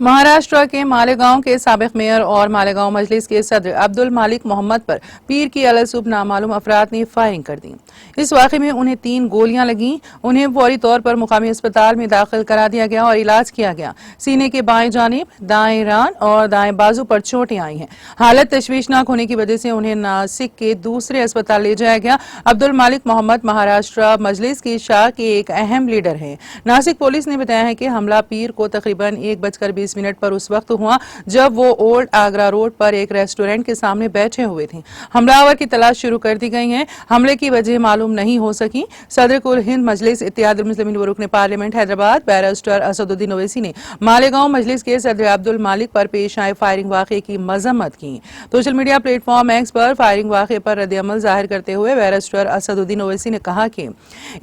महाराष्ट्र के मालेगांव के साबिक मेयर और मालेगांव मजलिस के सदर अब्दुल मालिक मोहम्मद पर पीर की अलसुब नामालूम अफराद ने फायरिंग कर दी। इस वाक़े में उन्हें 3 गोलियां लगीं। उन्हें फौरी तौर पर मुकामी अस्पताल में दाखिल करा दिया गया और इलाज किया गया। सीने के बाएं जानिब, दाएं रान और दाएं बाजू पर चोटें आई हैं। हालत तशवीशनाक होने की वजह से उन्हें नासिक के दूसरे अस्पताल ले जाया गया। अब्दुल मालिक मोहम्मद महाराष्ट्र मजलिस की शाह के एक अहम लीडर हैं। नासिक पुलिस ने बताया है कि हमला पीर को तकरीबन 1:20 पर उस वक्त हुआ जब वो ओल्ड आगरा रोड पर एक रेस्टोरेंट के सामने बैठे हुए थे। हमलावर की तलाश शुरू कर दी गई है। हमले की वजह मालूम नहीं हो सकी। सदर कुल हिंद मजलिस इत्तेहादुल मुस्लिमीन व रुकन पार्लियामेंट हैदराबाद बैरिस्टर असदुद्दीन ओवैसी ने मालेगांव मजलिस के सदर अब्दुल मालिक पर पेश आए फायरिंग वाक़े की मजम्मत की। सोशल मीडिया प्लेटफॉर्म एक्स पर फायरिंग वाक़े पर रद्द-ए-अमल जाहिर करते हुए बैरिस्टर असदुद्दीन ओवैसी ने कहा कि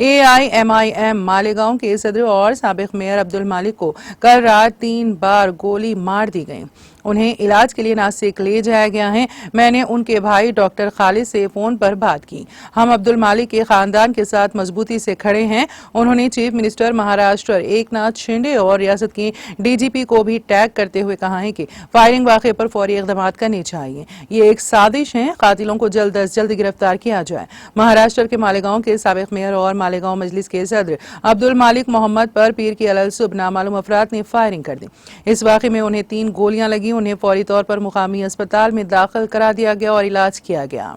AIMIM मालेगांव के सदर और साबिक मेयर अब्दुल मालिक को कल रात 3 बार गोली मार दी गई। उन्हें इलाज के लिए नासिक ले जाया गया है। मैंने उनके भाई डॉक्टर खालिद से फोन पर बात की। हम अब्दुल मालिक के खानदान के साथ मजबूती से खड़े हैं। उन्होंने चीफ मिनिस्टर महाराष्ट्र एकनाथ शिंदे और रियासत की DGP को भी टैग करते हुए कहा है कि फायरिंग वाक़े पर फौरी इक़दाम करने चाहिए। ये एक साजिश है। कातिलों को जल्द अज जल्द गिरफ्तार किया जाए। महाराष्ट्र के मालेगांव के साबिक मेयर और मालेगांव मजलिस के सदर अब्दुल मालिक मोहम्मद पर पीर की अलसुब नामालूम अफराद ने फायरिंग कर दी। इस वाक़े में उन्हें 3 गोलियां लगी। उन्हें फौरी तौर पर मुकामी अस्पताल में दाखिल करा दिया गया और इलाज किया गया।